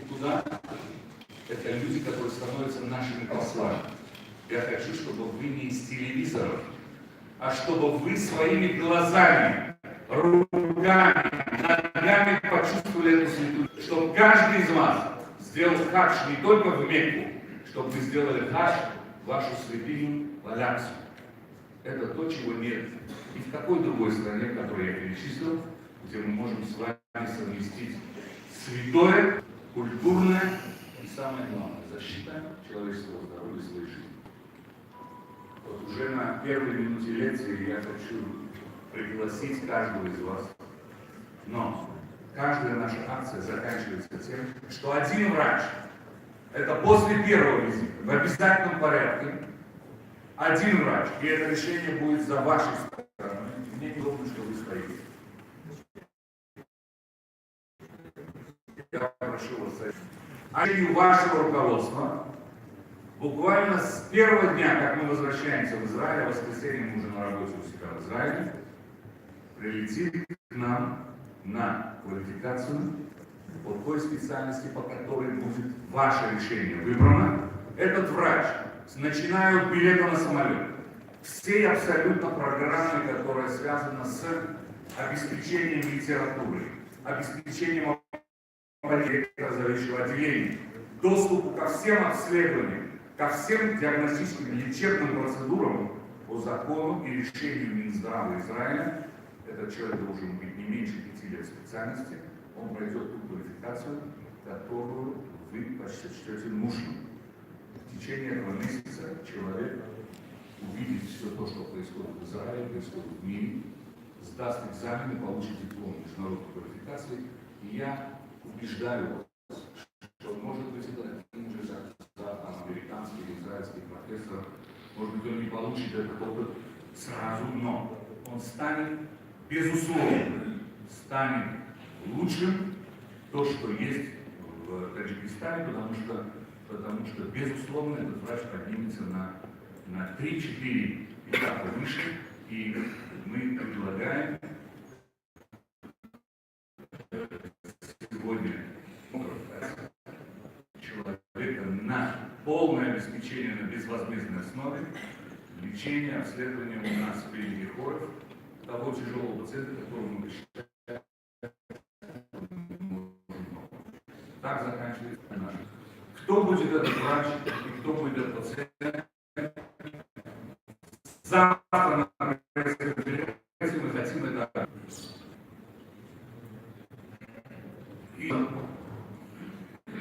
туда, это люди, которые становятся нашими послами. Я хочу, чтобы вы не из телевизоров, а чтобы вы своими глазами, руками, ногами почувствовали эту святую. Чтобы каждый из вас сделал хадж не только в Мекку, чтобы вы сделали хадж в вашу святыню в Аляксу. Это то, чего нет ни в какой другой стране, которую я перечислил, где мы можем с вами совместить святое, культурное и самое главное, защита человеческого здоровья и своей жизни. Вот уже на первой минуте лекции я хочу пригласить каждого из вас. Но каждая наша акция заканчивается тем, что один врач, это после первого визита, в обязательном порядке, один врач, и это решение будет за вашей стороной. Мне неудобно, что вы стоите. Я прошу вас, а вашего руководства, буквально с первого дня, как мы возвращаемся в Израиль, в воскресенье мы уже на работе у себя в Израиле, прилетит к нам на квалификацию по той специальности, по которой будет ваше решение выбрано. Этот врач, начиная от билета на самолет, всей абсолютно программы, которая связана с обеспечением литературы, обеспечением заведующего отделения, доступу ко всем обследованиям, ко всем диагностическим и лечебным процедурам по закону и решению Минздрава Израиля. Этот человек должен быть не меньше 5 лет специальности, он пройдет ту квалификацию, которую вы почтете нужным. В течение этого месяца человек увидит все то, что происходит в Израиле, происходит в мире, сдаст экзамен и получит диплом международной квалификации. И я убеждаю вас, что может быть это таким же американский или израильский профессор, может быть он не получит этот опыт сразу, но он станет, безусловно, станет лучшим то, что есть в Таджикистане, потому что безусловно, этот врач поднимется на 3-4 этапа выше, и мы предлагаем сегодня человека на полное обеспечение на безвозмездной основе, лечение, обследование у нас в клинике Хоров, того тяжелого пациента, которого мы посчитаем. Так заканчивается наш. Кто будет этот врач и кто будет этот пациент? Завтра на пресс-конференции мы хотим это. И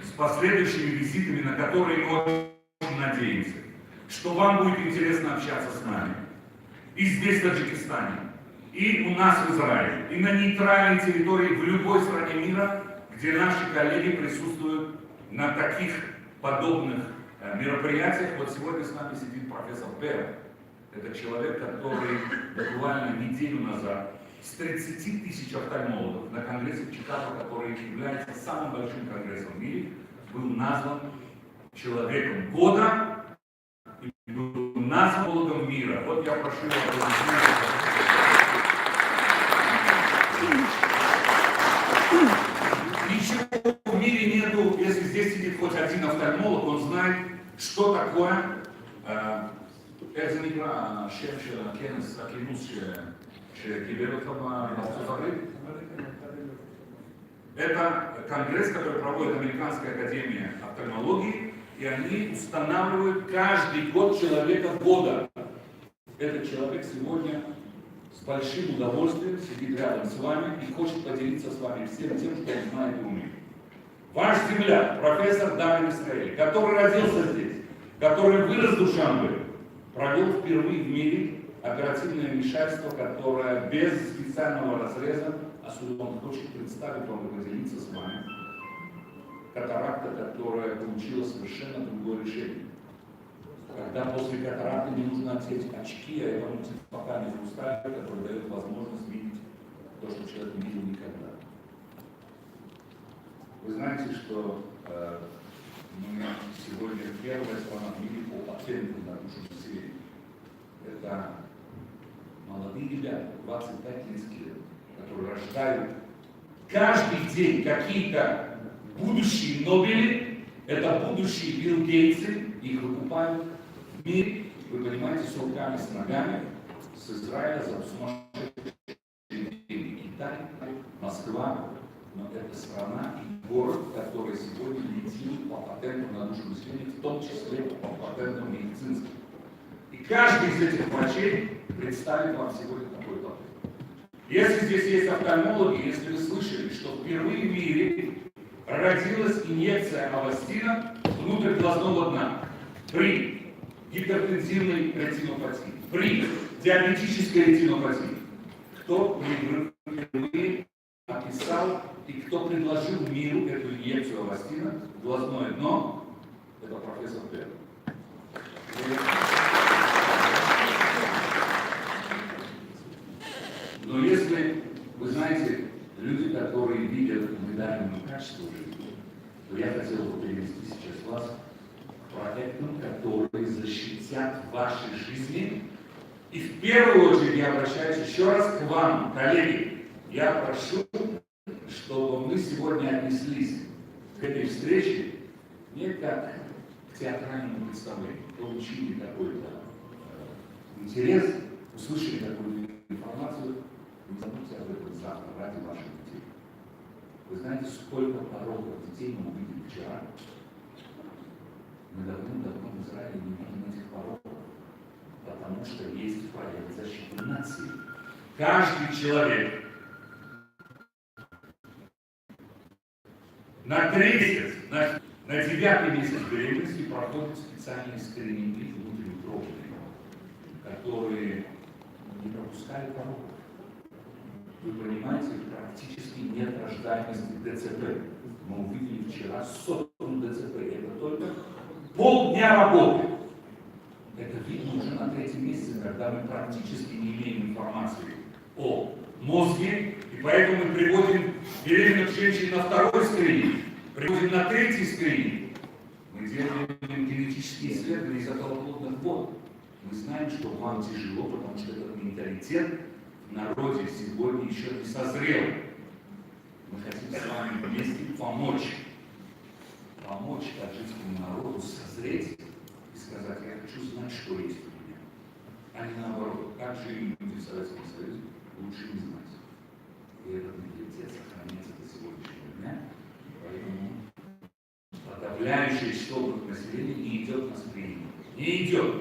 с последующими визитами, на которые мы очень надеемся, что вам будет интересно общаться с нами. И здесь, в Таджикистане, и у нас в Израиле, и на нейтральной территории в любой стране мира, где наши коллеги присутствуют на таких подобных мероприятиях. Вот сегодня с нами сидит профессор Пер. Это человек, который буквально неделю назад с 30 тысяч офтальмологов на конгрессе в Чикаго, который является самым большим конгрессом в мире, был назван человеком года и был назван офтальмологом мира. Вот я прошу вас. Ничего в мире нету, если здесь сидит хоть один офтальмолог, он знает, что такое איך זה נקרא השם של הכנס, הכינוס שקיבל אותך בארצות הברית? Это конгресс, который проводит Американская академия офтальмологии, и они устанавливают каждый год человека года. Этот человек сегодня с большим удовольствием сидит рядом с вами и хочет поделиться с вами всем тем, что он знает и умеет. Ваш земляк, профессор Давид Исраэль, который родился здесь, который вырос в Душанбе, провел впервые в мире оперативное вмешательство, которое без специального разреза, особенно он хочет представить вам и поделиться с вами, катаракта, которая получила совершенно другое решение. Когда после катаракты не нужно одеть очки, а это мультифокальный хрусталь, который дает возможность видеть то, что человек не видел никогда. Вы знаете, что мы сегодня первая страна в мире по патенту на душу населения. Это молодые ребята, 25-30 лет, которые рождают каждый день какие-то будущие Нобели, это будущие Билл Гейтсы, их выкупают в мире, вы понимаете, с руками, с ногами, с Израиля за сумасшедшие деньги. Китай, Москва, но это страна и город, который сегодня летит по патенту на душу населения, в том числе по патенту медицинским. И каждый из этих врачей представит вам сегодня такой патент. Если здесь есть офтальмологи, если вы слышали, что впервые в мире родилась инъекция Авастина внутрь глазного дна при гипертензивной ретинопатии, при диабетической ретинопатии, кто впервые описал и кто предложил миру эту инъекцию Авастина в глазное дно, это профессор Пер. Но если, вы знаете, люди, которые видят медальное качество жизни, то я хотел бы перевести сейчас вас к проектам, которые защитят ваши жизни. И в первую очередь я обращаюсь еще раз к вам, коллеги. Я прошу, чтобы мы сегодня отнеслись к этой встрече не как к театральному представлению, получили какой-то интерес, услышали какую-то информацию. Не забудьте об этом завтра ради ваших детей. Вы знаете, сколько пороков детей мы увидели вчера? Мы давным-давно в Израиле не видим этих пороков, потому что есть проект защиты нации. Каждый человек на 3 месяца, на 9-й месяц беременности проходят специальные скрининги внутриутробные, которые не пропускают пороков. Вы понимаете, практически нет рождаемости ДЦП. Мы увидели вчера сотню ДЦП. Это только полдня работы. Это видно уже на 3-м месяце, когда мы практически не имеем информации о мозге. И поэтому мы приводим беременных женщин на 2-й скрининг, приводим на 3-й скрининг. Мы делаем генетические исследования из околоплодных вод. Мы знаем, что вам тяжело, потому что этот менталитет в народе сегодня еще не созрел. Мы хотим с вами вместе помочь таджикскому народу созреть и сказать: я хочу знать, что есть у меня. А не наоборот, как жили люди в Советском Союзе, лучше не знать. И этот менталитет сохраняется до сегодняшнего дня. Поэтому подавляющее число населения не идет на скрининг. Не идет.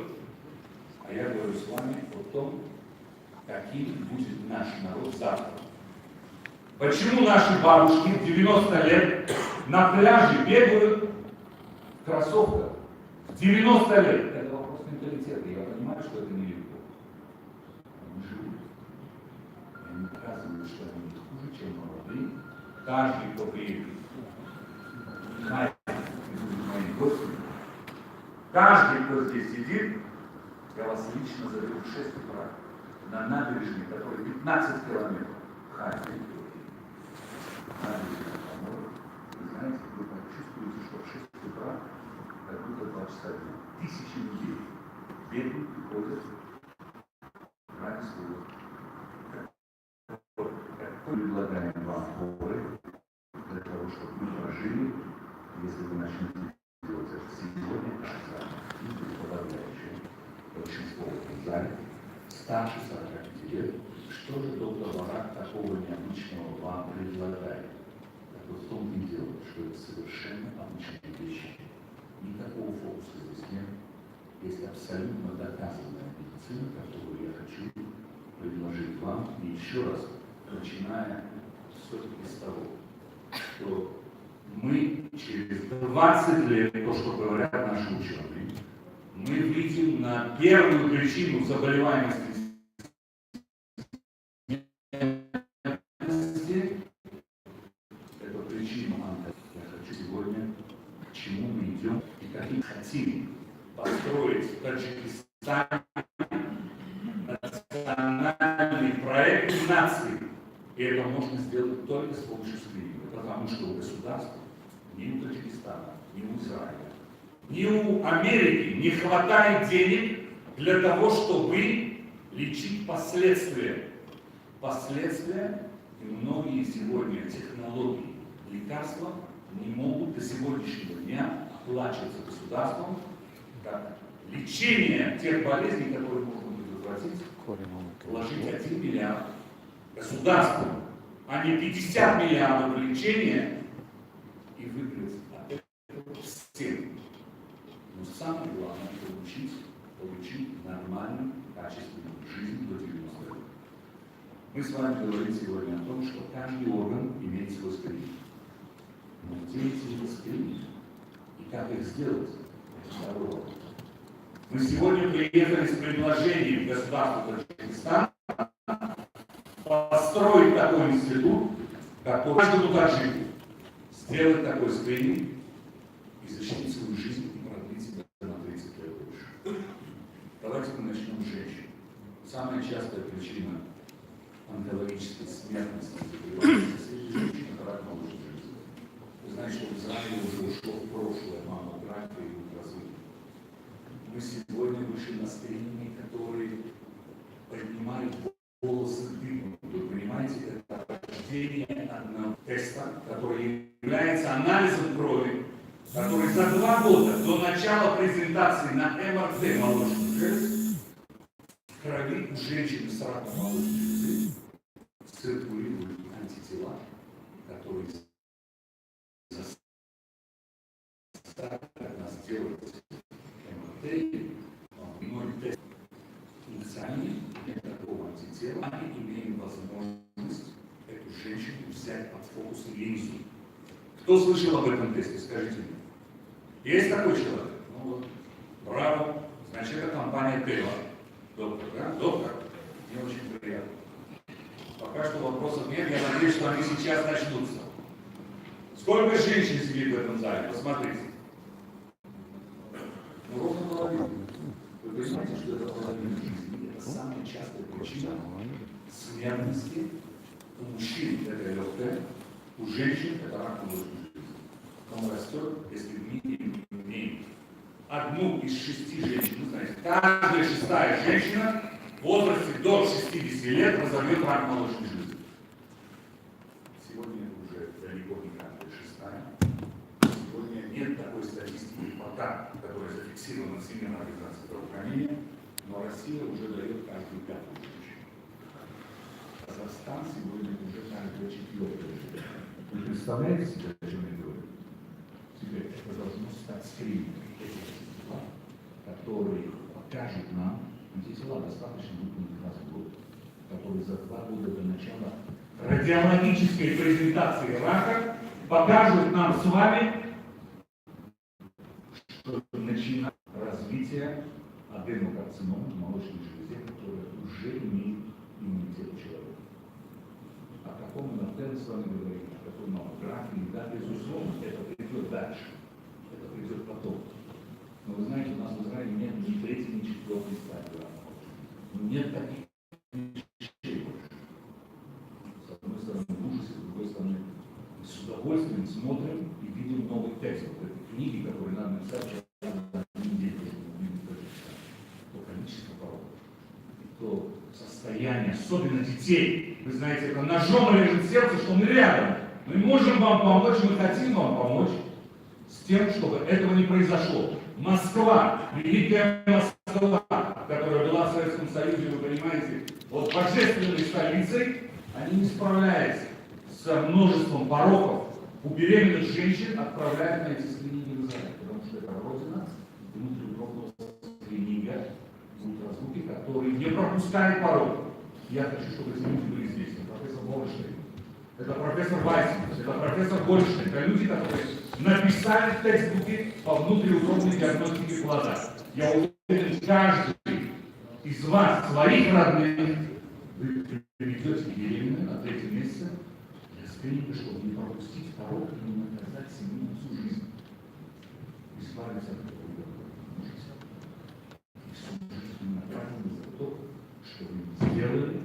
А я говорю с вами о том, каким будет наш народ завтра. Почему наши бабушки в 90 лет на пляже бегают в кроссовках? В 90 лет. Это вопрос менталитета. Я понимаю, что это нелегко. Они живут. И они показывают, что они не хуже, чем молодые. Каждый, кто приедет, знает, мои гости. Каждый, кто здесь сидит, я вас лично заберу в 6 утра на набережной, которая 15 километров. Набережная Хамора. Вы знаете, вы почувствуете, что в 6 утра, как будто 2 часа дня. Тысячи людей бегают и ходят ради своего. Мы предлагаем вам горы для того, чтобы мы прожили, если вы начнете делать это сегодня, и будет подавляющее большинство в зале, старше 45 лет. Что же доктор Барак такого необычного вам предлагает? Так вот в том и дело, что это совершенно обычные вещи. Никакого фокуса здесь нет. Есть абсолютно доказанная медицина, которую я хочу предложить вам. И еще раз, начиная все-таки с того, что мы через 20 лет, то, что говорят наши ученые, мы видим на первую причину заболеваемости эту причину я хочу сегодня, к чему мы идем и каким хотим построить в Таджикистане национальный проект нации. И это можно сделать только с помощью скрининга, потому что у государства, ни у Таджикистана, ни у Израиля, ни у Америки не хватает денег для того, чтобы лечить последствия. Последствия, и многие сегодня технологии лекарства не могут до сегодняшнего дня оплачиваться государством как лечение тех болезней, которые можно предотвратить, вложить 1 миллиард государству, а не 50 миллиардов на лечение и выиграть от этого всем. Но самое главное – получить нормальную, качественную жизнь до 90 лет. Мы с вами говорим сегодня о том, что каждый орган имеет свой скрининг. Но где эти скрининги и как их сделать? Это второй вопрос. Мы сегодня приехали с предложением государства Таджикистана построить такой институт, который каждому таджику сделать такой скрининг и защитить свою жизнь и продлить себя на 30 лет больше. Давайте мы начнем с женщин. Самая частая причина онкологической смертности среди женщин – это рак молочной железы. Вы знаете, что в Израиле уже ушло в прошлое маммография и ультразвук. Мы сегодня вышли на скрининги, которые поднимают волосы дымом. Вы понимаете, это рождение одного теста, который является анализом крови, который за 2 года до начала презентации на МРТ молочных желез в крови у женщины с раком молочной железы циркулируют антитела, которые заставят нас делать МРТ, иной тест функциональный, нет такого антитела, мы имеем возможность эту женщину взять под фокус линзу. Кто слышал об этом тесте, скажите мне. Есть такой человек? Ну вот, браво. Значит, это компания Тева. Доктор, да? Доктор? Мне очень приятно. Пока что вопросов нет, я надеюсь, что они сейчас начнутся. Сколько женщин сидит в этом зале? Посмотрите. Ну, ровно половина. Вы понимаете, что это половина жизни? Это самая частая причина смертности у мужчин это ЛФТ, у женщин это рак молочной железы. Он растет, если в мире имеем 1 из 6 женщин, вы знаете, каждая 6-я женщина в возрасте до 60 лет разовьет рак молочной железы. Сегодня уже далеко не каждая 6-я. Сегодня нет такой статистики пока, которая зафиксирована в Всемирной организации здравоохранения, но Россия уже дает каждую 5-ю женщину. Казахстан сегодня уже каждая 4-я женщина. Вы представляете себе, о чем я говорю? Теперь это должно стать скринингом этих антитела, которые покажут нам, антитела достаточно выполнить раз в год, которые за 2 года до начала радиологической презентации рака покажут нам с вами, что начинает развитие аденокарциномы в молочной железе, которая уже имеет иммунитет у человека. О каком МРТ с вами говорим, о какой маммографии, да, безусловно, это придет дальше, это придет потом. Но вы знаете, у нас в Израиле нет ни 3-й, ни 4-й стадии рака. Нет таких вещей больше. С одной стороны в ужасе, с другой стороны с удовольствием смотрим и видим новый текст. Вот этой книги, которые надо написать за неделю, чтобы увидеть то количество пороков, то состояние, особенно детей. Вы знаете, это ножом режет сердце, что мы рядом. Мы можем вам помочь, мы хотим вам помочь с тем, чтобы этого не произошло. Москва, великая Москва, которая была в Советском Союзе, вы понимаете, вот божественной столицей, они не справляются с множеством пороков. У беременных женщин отправляют на эти скрининги в Израиль, потому что это родина внутриутробного скрининга, ультразвуки, которые не пропускают порог. Я хочу, чтобы эти люди были здесь. Это профессор Борошный, это профессор Вайсман, это профессор Гольштейн, это люди, которые написали в текстбуке по внутриутробной диагностике плода. Я уверен, каждый из вас, своих родных, вы приведете беременную на 3-м месяце для скрининга, чтобы не пропустить порог и не наказать семью на всю жизнь. Избавиться от этого ужаса. И всю жизнь наказаны за то, что вы сделали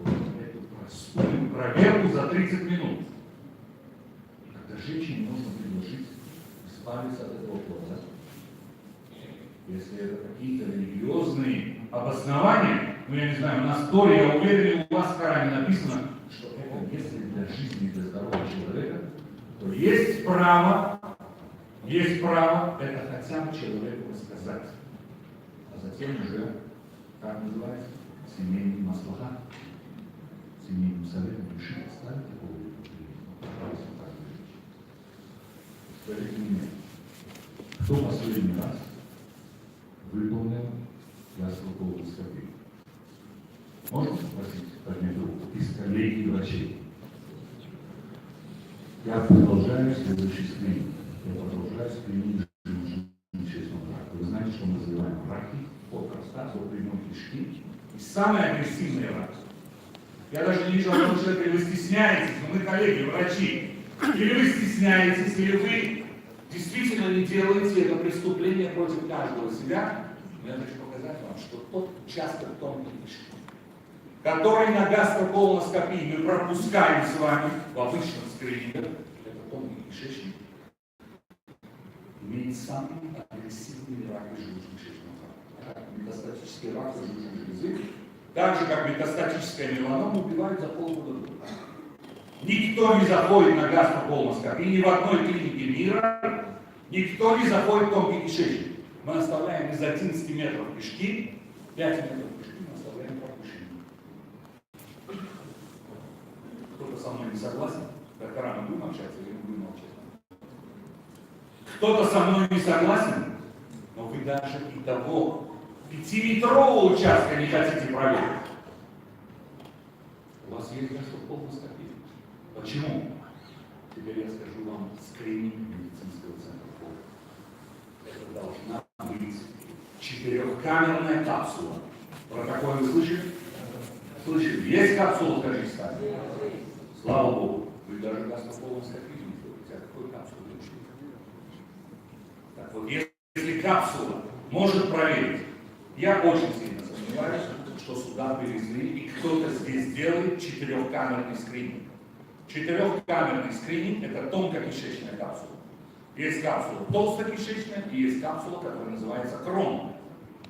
вот эту простую проверку за 30 минут. Когда женщине нужно предложить избавиться от этого плода, если это какие-то религиозные обоснования, ну я не знаю, у нас в Торе, я уверен, у вас в Коране написано, что это если для жизни и для здоровья человека, то есть право это хотя бы человеку рассказать, а затем уже, как называется, семейный маслаха, семейным советом решить, оставить такого Скажите мне, кто последний раз выполнил яство колоноскопии? Можно спросить, поднять руку, из коллеги врачей? Я продолжаю следующий скрининг. Я продолжаю скрининг желудочно-кишечного рака. Вы знаете, что мы называем раки от простаты, от прямой кишки. И самый агрессивный рак. Я даже не вижу одного человека, или вы стесняетесь, но мы коллеги, врачи. Или вы стесняетесь, или вы действительно не делаете это преступление против каждого себя. Но я хочу показать вам, что тот участок тонкой кишки, который на гастроколоноскопии мы пропускаем с вами в обычном скрининге, это тонкий кишечник, имеет самый агрессивный рак желудочно-кишечного рака. Метастатический рак желудочной железы, так же как метастатическая меланома, убивает за полгода. Никто не заходит на гастроколоноскопию, ни в одной клинике мира, никто не заходит в тонкий кишечник. Мы оставляем из 11 метров кишки, 5 метров кишки мы оставляем пропущенными. Кто-то со мной не согласен? Доктора, мы будем общаться или мы будем молчать? Кто-то со мной не согласен, но вы даже и того 5-метрового участка не хотите проверить. У вас есть гастроколоноскопия. Почему? Теперь я скажу вам скрининг медицинского центра. Это должна быть 4-камерная капсула. Про такое вы слышали? Слышали? Есть капсула в Таджикистане? Слава Богу. Вы даже гастроколоноскопию не делаете. А какой капсулу вы учили? Так вот, если капсула может проверить, я очень сильно сомневаюсь, что сюда привезли, и кто-то здесь делает 4-камерный скрининг. 4-камерный скрининг – это тонкокишечная капсула. Есть капсула толстокишечная и есть капсула, которая называется коронная.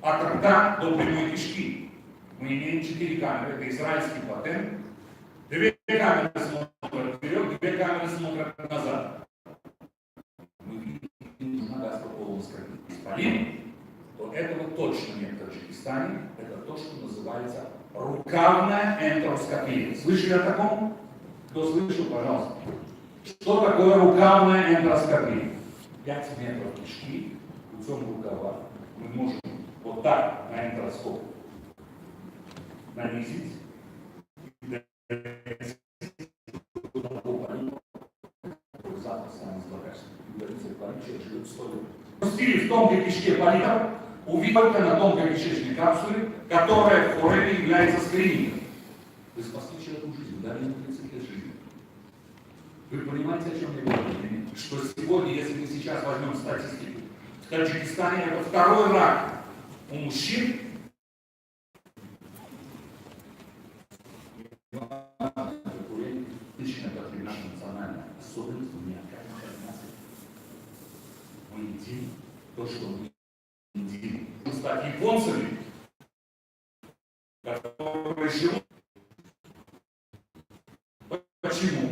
От рта до прямой кишки. Мы имеем 4 камеры. Это израильский патент. 2 камеры смотрят вперед, 2 камеры смотрят назад. Мы видим на гастроколоноскопии исполин, то этого точно нет в Таджикистане. Это то, что называется рукавная энтероскопия. Слышали о таком? Кто слышал, пожалуйста. Что такое рукавная энтероскопия? 5 метров кишки, путем рукава мы можем вот так на энтероскоп нанизить и в тонкой кишке политов увидел на тонкой кишечной капсуле, которая в Куреле является скринингом. Вы спасли человеку жизнь, дали ему 30 лет жизни. Вы понимаете, о чем я говорю? Что сегодня, если мы сейчас возьмем статистику, в Таджикистане это 2-й рак у мужчин. Лично это наша национальная особенность, у меня как мы едим то, что мы едим. Стать японцами, которые живут. Почему?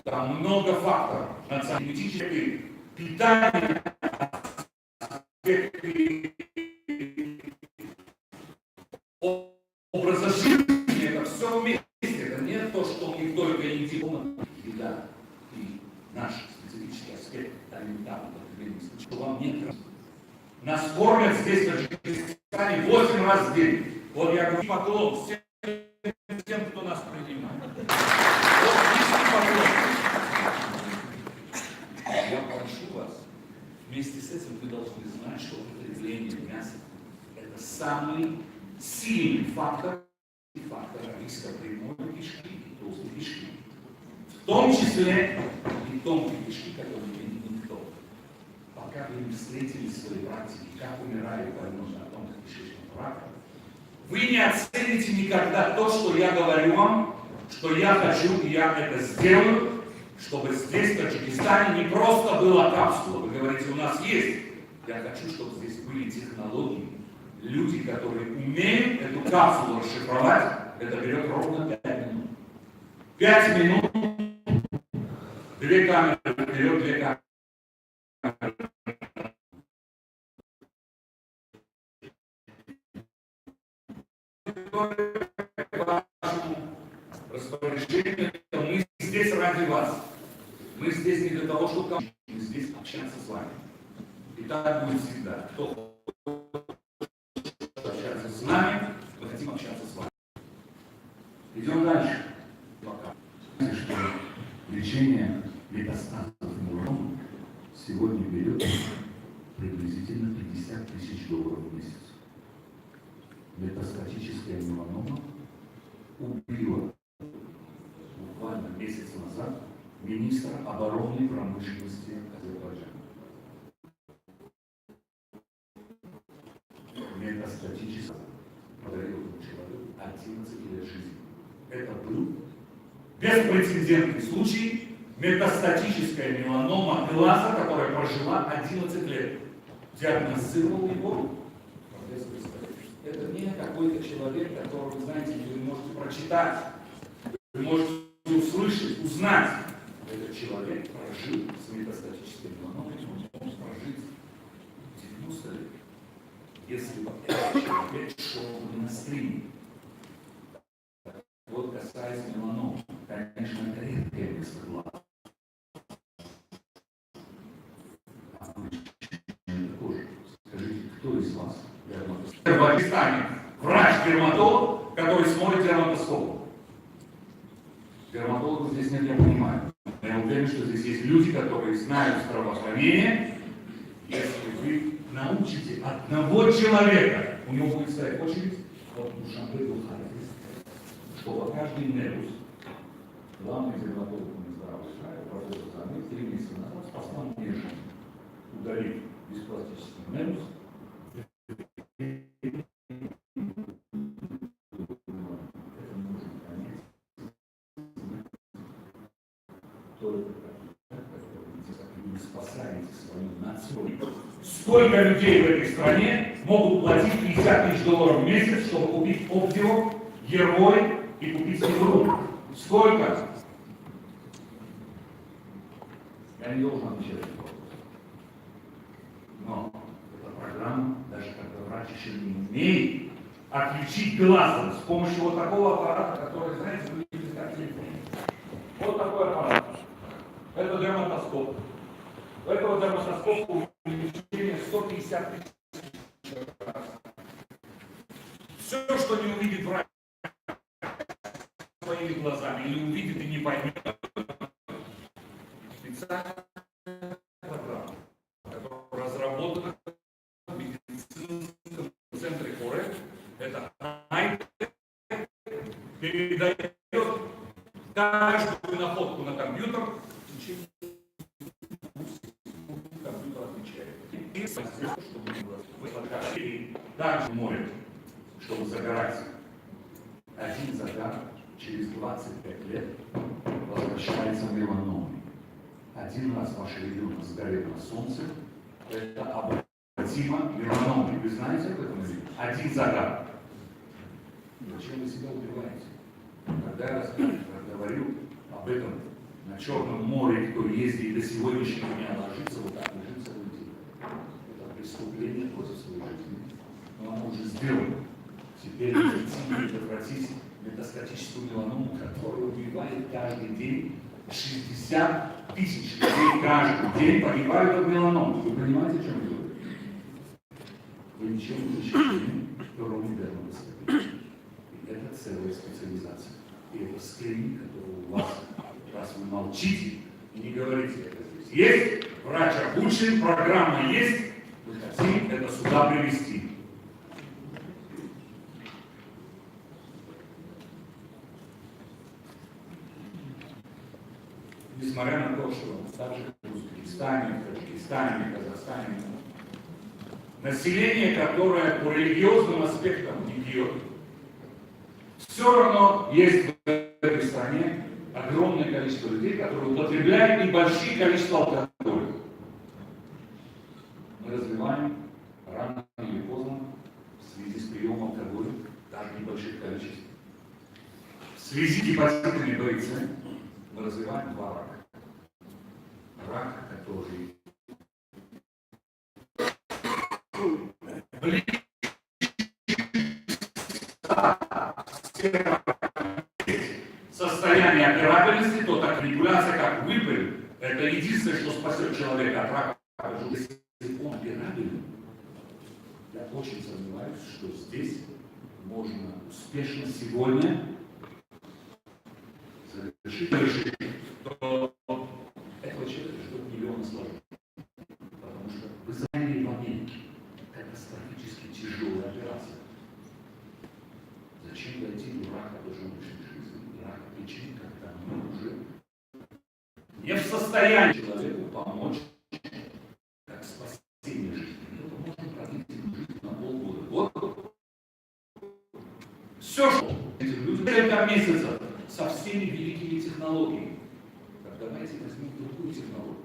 Там много факторов. Националистическое питание, образа жизни, это все вместе. Это не то, что мы только едим. Еда и наш специфический аспект алиментарного потребления. Что вам нет. Нас кормят здесь, в Таджикистане, 8 раз в день. Вот я говорю, поклон всем, кто нас принимает. Вот низкий поклон. Я прошу вас, вместе с этим вы должны знать, что употребление мяса – это самый сильный фактор риска прямой кишки и толстой кишки. В том числе и тонкой кишки, которую не видит никто. Пока вы не встретили в своей практике, как умирает больной от тонкокишечного рака, вы не оцените никогда то, что я говорю вам, что я хочу, и я это сделаю, чтобы здесь, в Таджикистане, не просто была капсула. Вы говорите, у нас есть. Я хочу, чтобы здесь были технологии. Люди, которые умеют эту капсулу расшифровать, это берет ровно 5 минут. 5 минут Две камеры вперед, две камеры. Распоряжение, мы здесь ради вас. Мы здесь не для того, чтобы мы здесь общаться с вами. И так будет всегда. Кто хочет общаться с нами, мы хотим общаться с вами. Идем дальше. Пока. Что лечение метастазов миеломы сегодня берет приблизительно $50 000 в месяц. Метастатическая меланома убила буквально месяц назад министра оборонной промышленности Азербайджана. Метастатическая подарила этому человеку 11 лет жизни. Это был беспрецедентный случай метастатическая меланома глаза, которая прожила 11 лет. Диагностировал его профессор. Это не какой-то человек, которого, вы знаете, вы можете прочитать, вы можете услышать, узнать. Этот человек прожил с метастатической меланомой, он мог прожить 90 лет. Если бы этот человек шел на стриме. Вот касаясь меланомы, конечно, это редкое место глаза. Скажите, кто из вас дерматолог? В Пакистане врач-дерматолог, который смотрит дерматоскоп. Дерматологов здесь нет, я понимаю. Я уверен, что здесь есть люди, которые знают здравоохранение. Если вы научите одного человека, у него будет стоять очередь, вот Душанбе Духарев, чтобы каждый нервус, главный дерматолог здравого края, профессор Замет, 3 месяца назад спасал мне жизнь, удалив диспластический нервус. Спасаете свою нацию. Сколько людей в этой стране могут платить $50 000 в месяц, чтобы купить Оптио, Ерой и купить Сибиру? Сколько? Я не должен отвечать на вопрос. Но эта программа, даже когда врач еще не умеет отличить глазом с помощью вот такого аппарата, который, знаете, выглядит как телефон. Вот такой аппарат. Это дерматоскоп. У этого дерматоскопа увеличение 150 000 раз. Все, что не увидит врач своими глазами, или увидит и не поймет, специальная программа, которая разработана в медицинском центре Корек, это передает каждую находку на компьютер в течение компьютер отвечает. И чтобы вы также море, чтобы загорать. Один загар через 25 лет возвращается меланомой. Один раз ваш ребенок сгорел на солнце, это обратимо меланомой. Вы знаете об этом? Один загар. Зачем вы себя убиваете? Когда я говорю об этом на Черном море, кто ездит до сегодняшнего дня, ложится вот так, лежит целый день. Это преступление против своей жизни. Но оно уже сделано. Теперь медицина предотвратить метастатическую меланому, которая убивает каждый день 60 000 людей каждый день погибают от меланомы. Вы понимаете, о чем я говорю? Вы ничем не защищены, кроме дерматоскопии. И это целая специализация. И это скрининг, который у вас, раз вы молчите и не говорите это здесь. Есть, врач обучен, программа есть, мы хотим это сюда привести. Несмотря на то, что так же как в Узбекистане, в Таджикистане, в Казахстане, население, которое по религиозным аспектам не пьет, все равно есть в этой стране огромное количество людей, которые употребляют небольшие количества алкоголя. Мы развиваем рано или поздно в связи с приемом алкоголя даже небольших количеств. В связи с гепатитами БЦ мы развиваем 2 рака. рак, который состояние операбельности, то так регуляция, как выпрыг, это единственное, что спасет человека от рака. Если он операбелен, я очень сомневаюсь, что здесь можно успешно сегодня совершить, то этого человека ждет миллион осложнений. Потому что вызывание в Америке катастрофически тяжелая операция. Зачем дойти до рака поджелудочной жизни, рака печени, когда мы уже не в состоянии человеку помочь как спасение жизни. Это можно продлить жизнь на полгода. Вот все, что эти люди несколько месяцев со всеми великими технологиями. Так давайте возьмем другую технологию.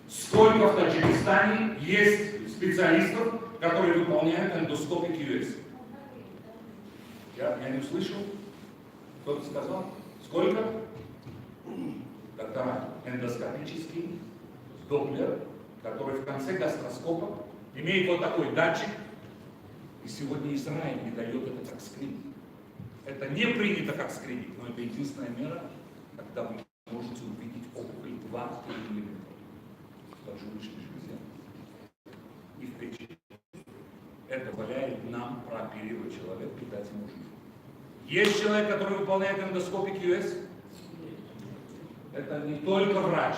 Сколько в Таджикистане есть специалистов, которые выполняют эндоскопик US? Я не услышал. Кто-то сказал? Сколько? Тогда эндоскопический доплер, который в конце гастроскопа имеет вот такой датчик, и сегодня Израиль не дает это как скрининг. Это не принято как скрининг, но это единственная мера, когда вы можете увидеть опухоль 2-3 мм в поджелудочной железе и в печени. Это позволяет нам прооперировать человека и дать ему жизнь. Есть человек, который выполняет эндоскопик US. Это не только врач,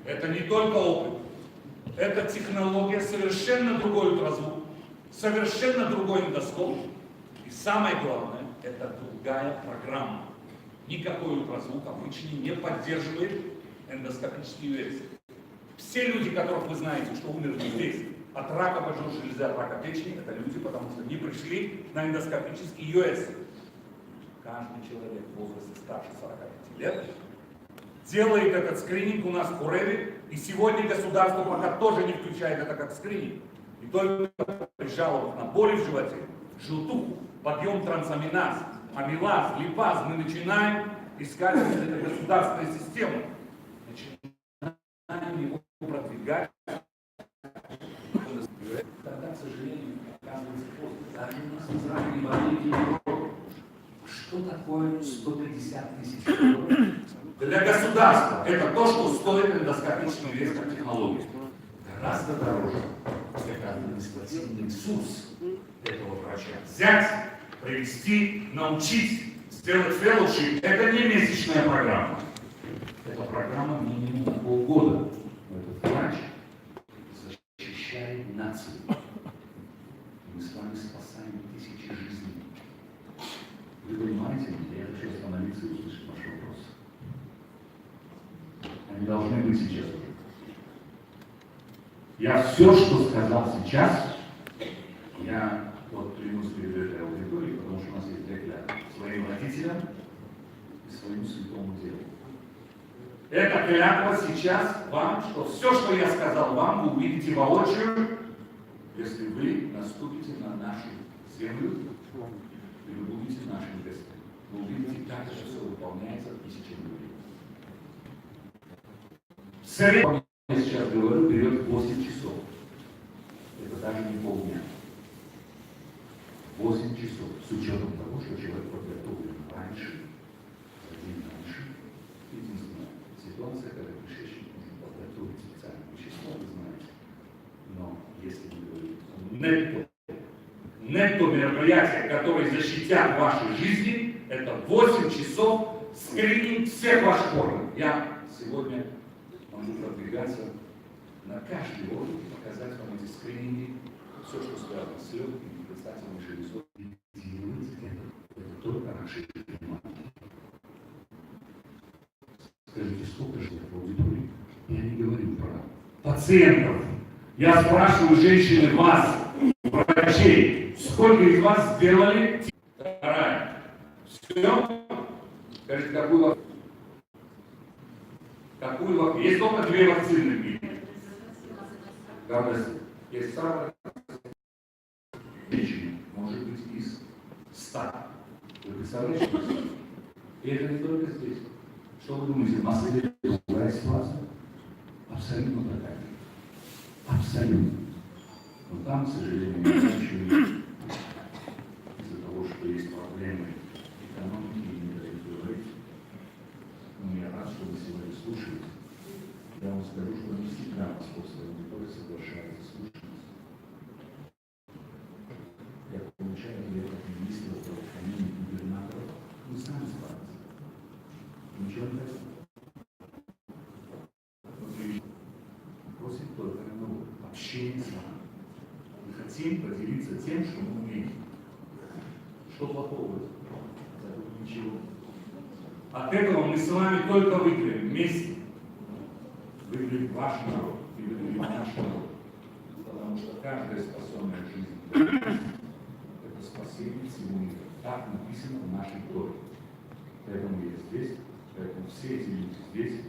это не только опыт. Это технология, совершенно другой ультразвук, совершенно другой эндоскоп. И самое главное, это другая программа. Никакой ультразвук обычный не поддерживает эндоскопический US. Все люди, которых вы знаете, что умерли здесь от рака поджелудочной железы, от рака печени, это люди, потому что не пришли на эндоскопический US. Каждый человек в возрасте старше 45 лет делает этот скрининг у нас в Хуреве, и сегодня государство пока тоже не включает это как скрининг. И только при жалобах на боли в животе, желтуху, подъем трансаминаз, амилаз, липаз, мы начинаем искать эту государственную систему. Начинаем его продвигать. Тогда, к сожалению, оказывается поздно. Даже у нас в Израиле, в Америке, в Европе. Что такое 150 тысяч долларов? Для государства это то, что стоит эндоскопический вес как технология. Гораздо дороже. Это административный ресурс этого врача. Взять, привести, научить, сделать фellowship. Это не месячная программа. Это программа минимум на полгода. Этот врач защищает нацию. Мы с вами спасаем тысячи жизней. Вы понимаете, я хочу остановиться и услышать ваш вопрос. Они должны быть сейчас уже. Я все, что сказал сейчас, я вот клянусь перед этой аудиторией, потому что у нас есть две клятвы. Своим родителям и своему святому делу. Эта клятва сейчас вам, что все, что я сказал вам, вы увидите воочию, если вы наступите на нашу землю, и вы будете нашим гостем. Вы увидите, как это все выполняется тысячами людей. В среднем, я сейчас говорю, берет 8 часов. Это даже не полдня. 8 часов. С учетом того, что человек подготовлен раньше, один раньше. Единственная ситуация, когда кишечник нужно подготовить специальное вещество, вы знаете. Но если мы говорим нетто мероприятия, которые защитят ваши жизни, это 8 часов скрининг всех ваших органов. Я сегодня могу продвигаться на каждый орган и показать вам эти скрининги, все, что связано с легкими, предстательной железой. Это только наши внимание. Скажите, сколько же в аудитории? Я не говорю про пациентов. Я спрашиваю женщины вас, врачей, сколько из вас сделали? Вторая. Все? Скажите, какую вакцину? Какую вакцину? Есть только 2 вакцины в мире. Есть старая печень, может быть, из 100. Вы представляете? И это не только здесь. Что вы думаете, в Москве другая ситуация? абсолютно такая. Абсолютно. Но там, к сожалению, не заканчивается из-за того, что есть проблемы экономики, и не дают говорить. Но я рад, что вы сегодня слушаете. Я вам скажу, что не всегда московская аудитория соглашается слушать. Я получаю ответ от министра здравоохранения и губернаторов. Вы сами справитесь. Ничего не хотите. Просит только общение с вами. Мы хотим поделиться тем, что мы умеем. Что плохого? Ничего. От этого мы с вами только выиграем вместе. Выиграет ваш народ и выиграет наш народ. Потому что каждая спасенная жизнь – это спасение всего мира. Так написано в нашей Торе. Поэтому я здесь, поэтому все эти люди здесь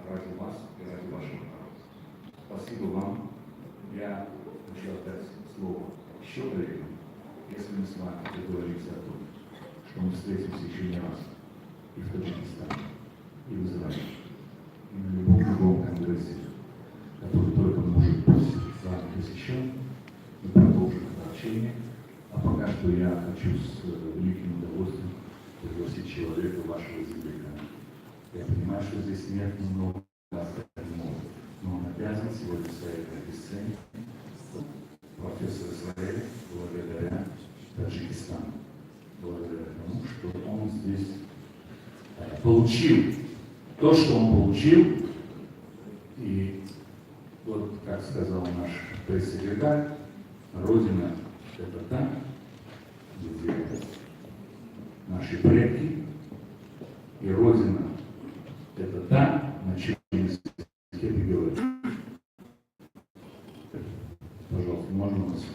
ради вас и ради вашего народа. Спасибо вам. Я хочу отдать слово еще коллегам, если мы с вами договоримся о том, что мы встретимся еще не раз и в Таджикистане, и в Израиле, и на любом другом конгрессе, который только может быть с вами посещен, мы продолжим это общение. А пока что я хочу с великим удовольствием пригласить человека вашего языка. Я понимаю, что здесь нет много остального, но он обязан сегодня стоять на этой сцене. Профессор Исраэль, благодаря Таджикистану, благодаря тому, что он здесь получил то, что он получил. И вот, как сказал наш пресс-секретарь, Родина – это та, где наши предки, и Родина – это та, на чем языке ты говоришь. Пожалуйста, можно вас?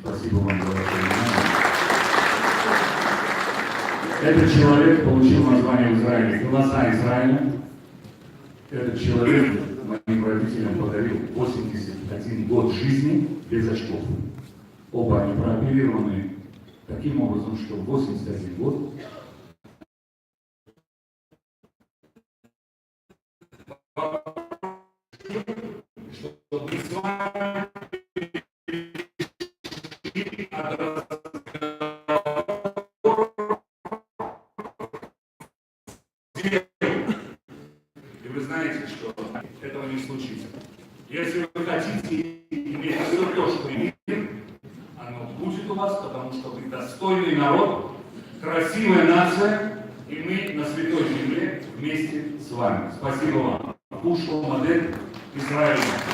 Спасибо вам за ваше внимание. Этот человек получил название в Израиле «Глаза Израиля». Этот человек моим родителям подарил 81 год жизни без очков. Оба они прооперированы таким образом, что 81 год чтобы с вами и вы знаете, что этого не случится. Если вы хотите иметь все то, что имеете, оно будет у вас, потому что вы достойный народ, красивая нация, и мы на Святой Земле вместе с вами. Спасибо вам. Пушку модель Израиля.